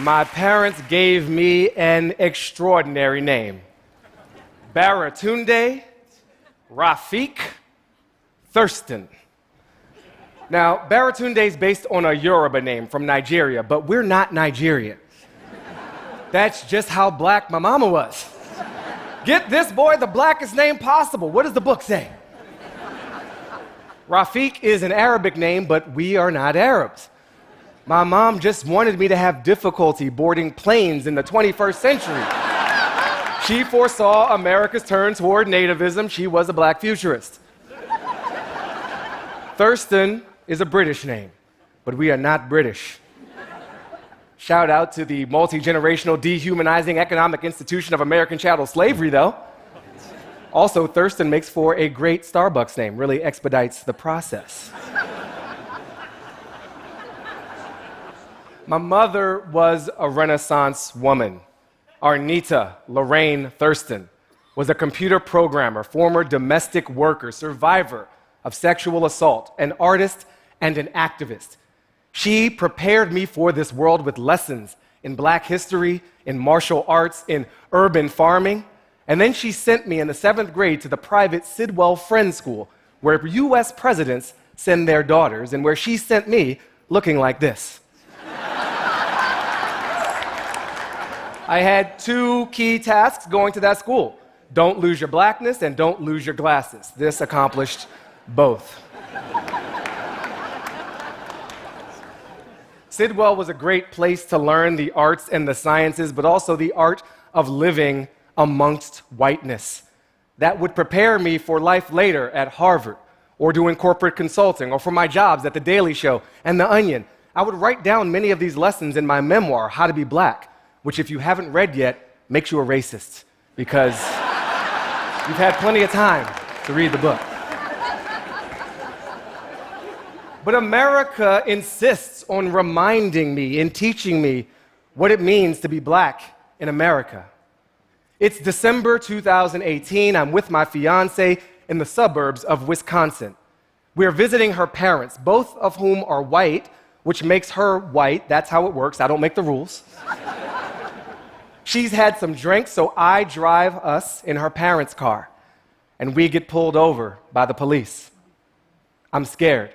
My parents gave me an extraordinary name. Baratunde Thurston. Now, Baratunde is based on a Yoruba name from Nigeria, but we're not Nigerian. That's just how black my mama was. Get this boy the blackest name possible. What does the book say? Rafiq is an Arabic name, but we are not Arabs. My mom just wanted me to have difficulty boarding planes in the 21st century. She foresaw America's turn toward nativism. She was a black futurist. Thurston is a British name, but we are not British. Shout out to the multi-generational dehumanizing economic institution of American chattel slavery, though. Also, Thurston makes for a great Starbucks name, really expedites the process. My mother was a Renaissance woman. Arnita Lorraine Thurston was a computer programmer, former domestic worker, survivor of sexual assault, an artist and an activist. She prepared me for this world with lessons in black history, in martial arts, in urban farming. And then she sent me in the 7th grade to the private Sidwell Friend School, where US presidents send their daughters, and where she sent me looking like this. I had 2 key tasks going to that school. Don't lose your blackness and don't lose your glasses. This accomplished both. Sidwell was a great place to learn the arts and the sciences, but also the art of living amongst whiteness. That would prepare me for life later at Harvard, or doing corporate consulting, or for my jobs at The Daily Show and The Onion. I would write down many of these lessons in my memoir, How to Be Black, which if you haven't read yet, makes you a racist, because you've had plenty of time to read the book. But America insists on reminding me and teaching me what it means to be black in America. It's December 2018. I'm with my fiance in the suburbs of Wisconsin. We're visiting her parents, both of whom are white, which makes her white. That's how it works. I don't make the rules. She's had some drinks, so I drive us in her parents' car, and we get pulled over by the police. I'm scared.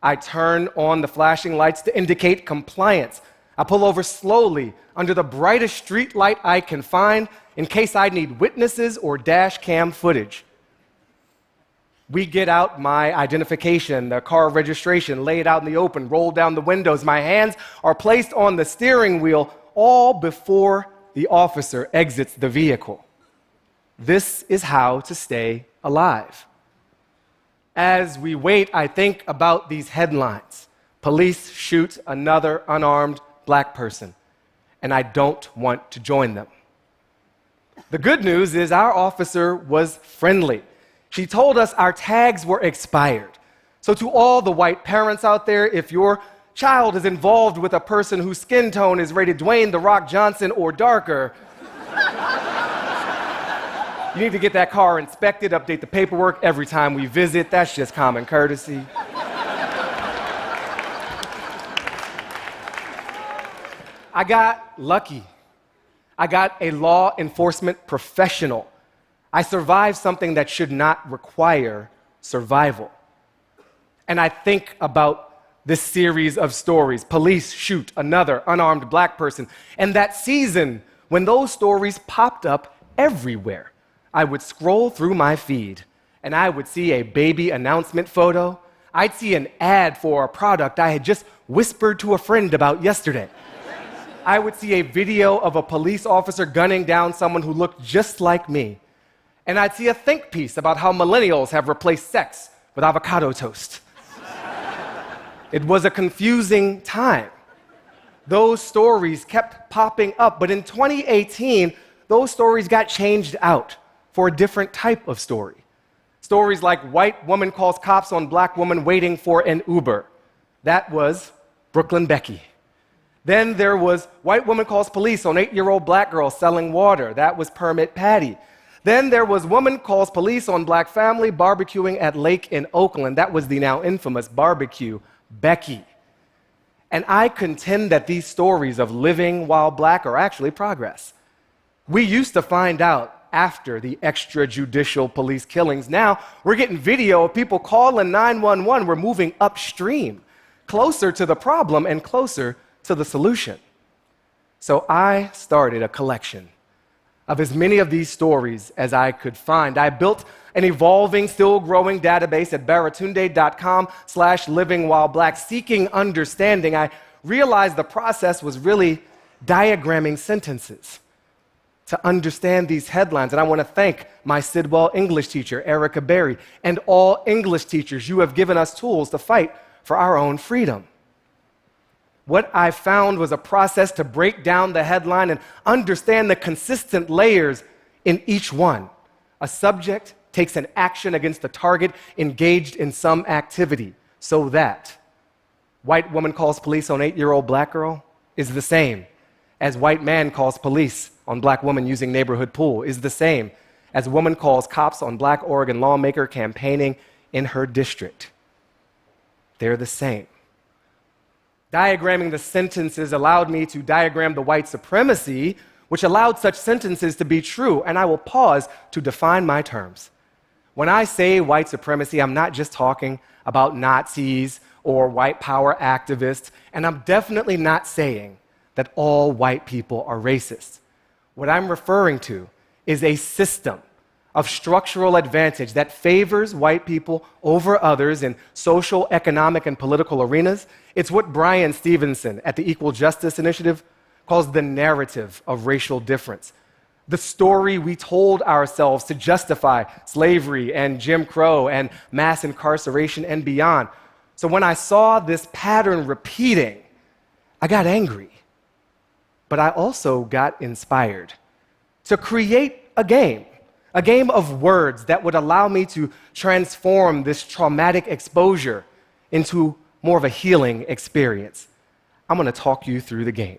I turn on the flashing lights to indicate compliance. I pull over slowly under the brightest street light I can find in case I need witnesses or dash cam footage. We get out my identification, the car registration, lay it out in the open, roll down the windows. My hands are placed on the steering wheel, all before the officer exits the vehicle. This is how to stay alive. As we wait, I think about these headlines. Police shoot another unarmed black person, and I don't want to join them. The good news is our officer was friendly. She told us our tags were expired. So to all the white parents out there, if your child is involved with a person whose skin tone is rated Dwayne "The Rock" Johnson or darker, you need to get that car inspected, update the paperwork every time we visit. That's just common courtesy. I got lucky. I got a law enforcement professional. I survived something that should not require survival. And I think about this series of stories. Police shoot another unarmed black person. And that season, when those stories popped up everywhere, I would scroll through my feed, and I would see a baby announcement photo. I'd see an ad for a product I had just whispered to a friend about yesterday. I would see a video of a police officer gunning down someone who looked just like me. And I'd see a think piece about how millennials have replaced sex with avocado toast. It was a confusing time. Those stories kept popping up, but in 2018, those stories got changed out for a different type of story. Stories like white woman calls cops on black woman waiting for an Uber. That was Brooklyn Becky. Then there was white woman calls police on 8-year-old black girl selling water. That was Permit Patty. Then there was woman calls police on black family barbecuing at lake in Oakland. That was the now infamous Barbecue Becky. And I contend that these stories of living while black are actually progress. We used to find out after the extrajudicial police killings. Now we're getting video of people calling 911. We're moving upstream, closer to the problem and closer to the solution. So I started a collection of as many of these stories as I could find. I built an evolving, still growing database at baratunde.com/livingwhileblack, seeking understanding. I realized the process was really diagramming sentences to understand these headlines. And I want to thank my Sidwell English teacher, Erica Berry, and all English teachers. You have given us tools to fight for our own freedom. What I found was a process to break down the headline and understand the consistent layers in each one. A subject takes an action against the target engaged in some activity, so that white woman calls police on 8-year-old black girl is the same as white man calls police on black woman using neighborhood pool, is the same as woman calls cops on black Oregon lawmaker campaigning in her district. They're the same. Diagramming the sentences allowed me to diagram the white supremacy, which allowed such sentences to be true, and I will pause to define my terms. When I say white supremacy, I'm not just talking about Nazis or white power activists, and I'm definitely not saying that all white people are racist. What I'm referring to is a system of structural advantage that favors white people over others in social, economic, and political arenas. It's what Brian Stevenson at the Equal Justice Initiative calls the narrative of racial difference. The story we told ourselves to justify slavery and Jim Crow and mass incarceration and beyond. So when I saw this pattern repeating, I got angry. But I also got inspired to create a game of words that would allow me to transform this traumatic exposure into more of a healing experience. I'm going to talk you through the game.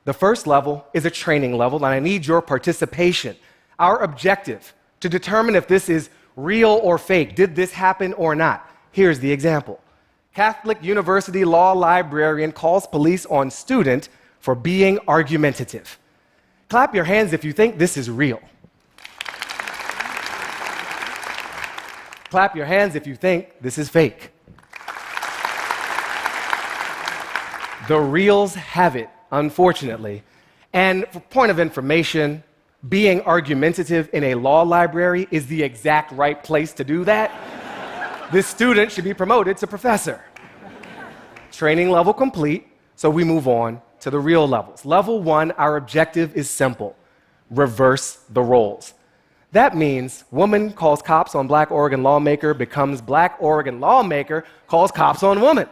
The first level is a training level, and I need your participation. Our objective to determine if this is real or fake, did this happen or not. Here's the example. Catholic University law librarian calls police on student for being argumentative. Clap your hands if you think this is real. Clap your hands if you think this is fake. The reals have it, unfortunately. And for point of information, being argumentative in a law library is the exact right place to do that. This student should be promoted to professor. Training level complete, so we move on to the real levels. Level 1, our objective is simple: reverse the roles. That means woman calls cops on black Oregon lawmaker becomes black Oregon lawmaker calls cops on woman.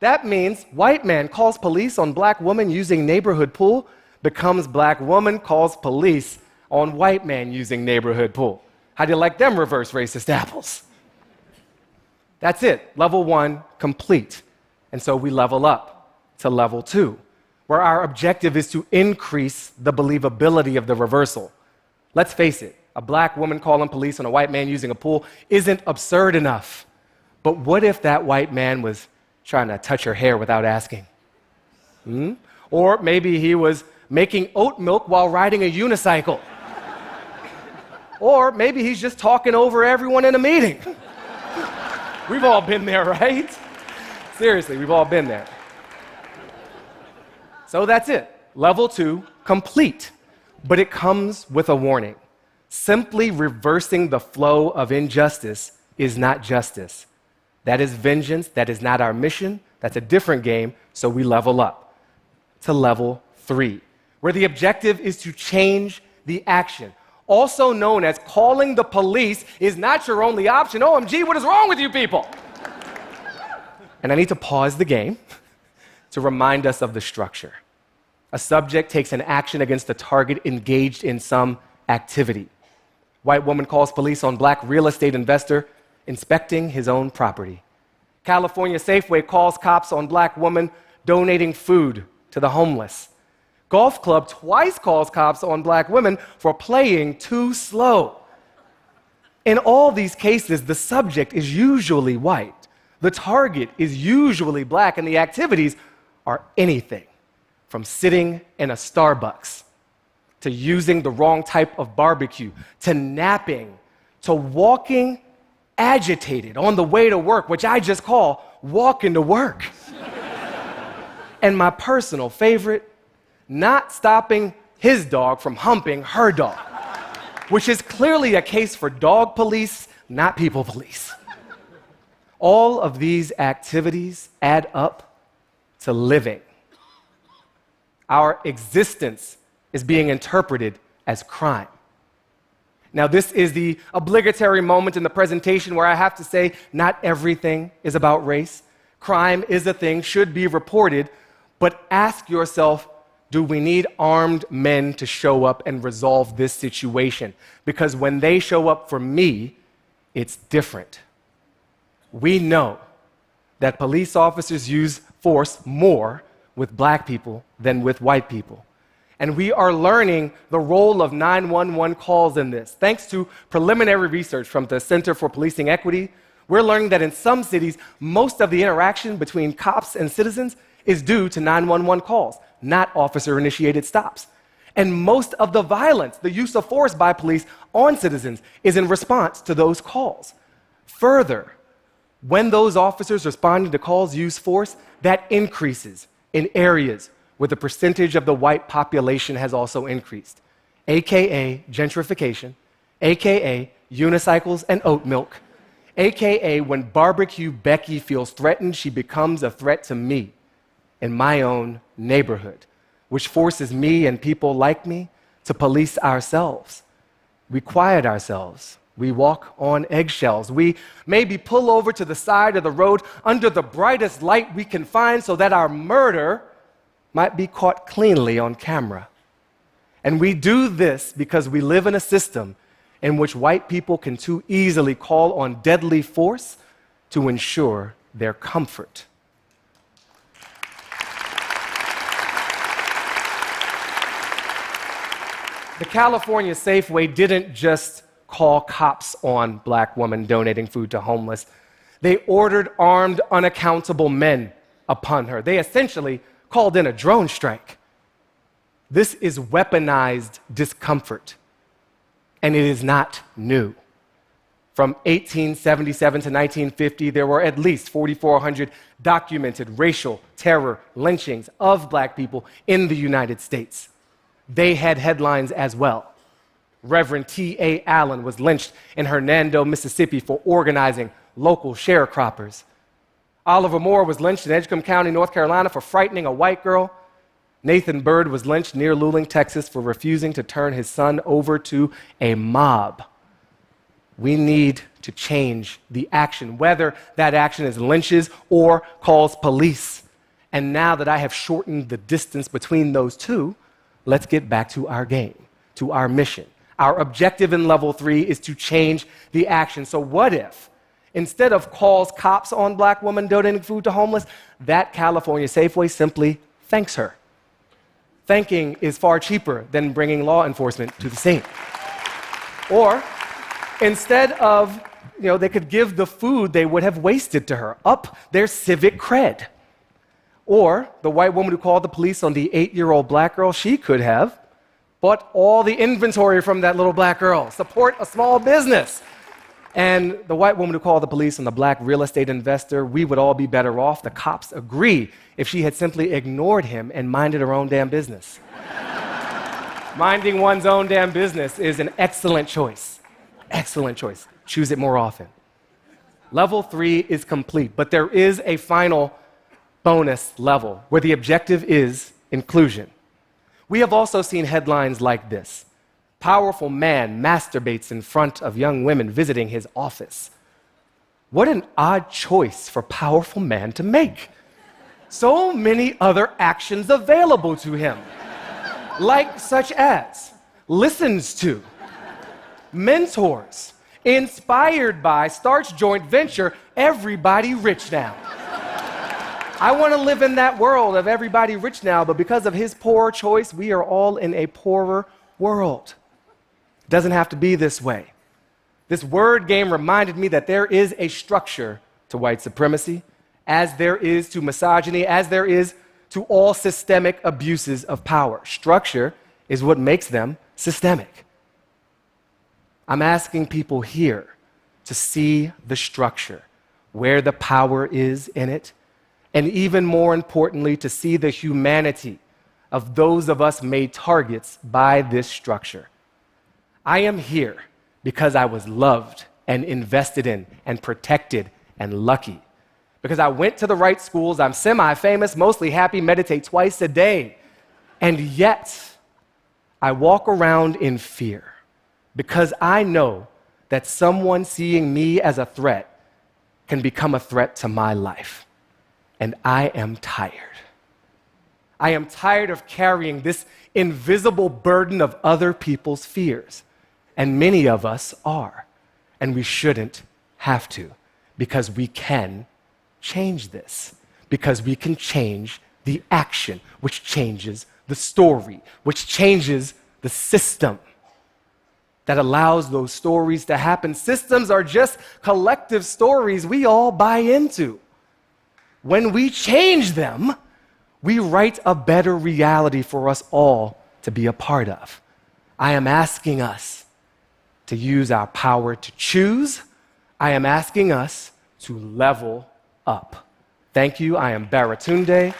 That means white man calls police on black woman using neighborhood pool becomes black woman calls police on white man using neighborhood pool. How do you like them reverse racist apples? That's it. Level 1 complete. And so we level up to level 2, where our objective is to increase the believability of the reversal. Let's face it, a black woman calling police on a white man using a pool isn't absurd enough. But what if that white man was trying to touch her hair without asking? Or maybe he was making oat milk while riding a unicycle. Or maybe he's just talking over everyone in a meeting. We've all been there, right? Seriously, we've all been there. So that's it. Level 2, complete. But it comes with a warning. Simply reversing the flow of injustice is not justice. That is vengeance. That is not our mission. That's a different game, so we level up to level 3, where the objective is to change the action. Also known as calling the police is not your only option. OMG, what is wrong with you people? And I need to pause the game to remind us of the structure. A subject takes an action against a target engaged in some activity. White woman calls police on black real estate investor inspecting his own property. California Safeway calls cops on black woman donating food to the homeless. Golf club twice calls cops on black women for playing too slow. In all these cases, the subject is usually white, The target is usually black, and the activities are anything from sitting in a Starbucks to using the wrong type of barbecue to napping to walking agitated on the way to work, which I just call walking to work. And my personal favorite, not stopping his dog from humping her dog, which is clearly a case for dog police, not people police. All of these activities add up to living. Our existence is being interpreted as crime. Now, this is the obligatory moment in the presentation where I have to say not everything is about race. Crime is a thing, should be reported, but ask yourself, do we need armed men to show up and resolve this situation? Because when they show up for me, it's different. We know that police officers use force more with black people than with white people. And we are learning the role of 911 calls in this. Thanks to preliminary research from the Center for Policing Equity, we're learning that in some cities, most of the interaction between cops and citizens is due to 911 calls, not officer-initiated stops. And most of the violence, the use of force by police on citizens, is in response to those calls. Further, when those officers responding to calls use force, that increases in areas where the percentage of the white population has also increased, AKA gentrification, AKA unicycles and oat milk, AKA when barbecue Becky feels threatened, she becomes a threat to me in my own neighborhood, which forces me and people like me to police ourselves. We quiet ourselves. We walk on eggshells. We maybe pull over to the side of the road under the brightest light we can find so that our murder might be caught cleanly on camera. And we do this because we live in a system in which white people can too easily call on deadly force to ensure their comfort. The California Safeway didn't just call cops on black women donating food to homeless. They ordered armed, unaccountable men upon her. They essentially called in a drone strike. This is weaponized discomfort, and it is not new. From 1877 to 1950, there were at least 4,400 documented racial terror lynchings of black people in the United States. They had headlines as well. Reverend T.A. Allen was lynched in Hernando, Mississippi for organizing local sharecroppers. Oliver Moore was lynched in Edgecombe County, North Carolina for frightening a white girl. Nathan Bird was lynched near Luling, Texas for refusing to turn his son over to a mob. We need to change the action, whether that action is lynches or calls police. And now that I have shortened the distance between those two, let's get back to our game, to our mission. Our objective in level 3 is to change the action. So what if, instead of calls cops on black women donating food to homeless, that California Safeway simply thanks her? Thanking is far cheaper than bringing law enforcement to the scene. Or instead of, they could give the food they would have wasted to her, up their civic cred. Or the white woman who called the police on the 8-year-old black girl, she could have bought all the inventory from that little black girl, support a small business. And the white woman who called the police on the black real estate investor, we would all be better off, the cops agree, if she had simply ignored him and minded her own damn business. Minding one's own damn business is an excellent choice. Excellent choice. Choose it more often. Level 3 is complete, but there is a final bonus level where the objective is inclusion. We have also seen headlines like this: powerful man masturbates in front of young women visiting his office. What an odd choice for powerful man to make. So many other actions available to him, like such as listens to, mentors, inspired by, starts joint venture, everybody rich now. I want to live in that world of everybody rich now, but because of his poor choice, we are all in a poorer world. It doesn't have to be this way. This word game reminded me that there is a structure to white supremacy, as there is to misogyny, as there is to all systemic abuses of power. Structure is what makes them systemic. I'm asking people here to see the structure, where the power is in it, and even more importantly, to see the humanity of those of us made targets by this structure. I am here because I was loved and invested in and protected and lucky. Because I went to the right schools, I'm semi-famous, mostly happy, meditate twice a day. And yet, I walk around in fear because I know that someone seeing me as a threat can become a threat to my life. And I am tired. I am tired of carrying this invisible burden of other people's fears. And many of us are. And we shouldn't have to, because we can change this. Because we can change the action, which changes the story, which changes the system that allows those stories to happen. Systems are just collective stories we all buy into. When we change them, we write a better reality for us all to be a part of. I am asking us to use our power to choose. I am asking us to level up. Thank you. I am Baratunde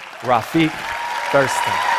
Thurston.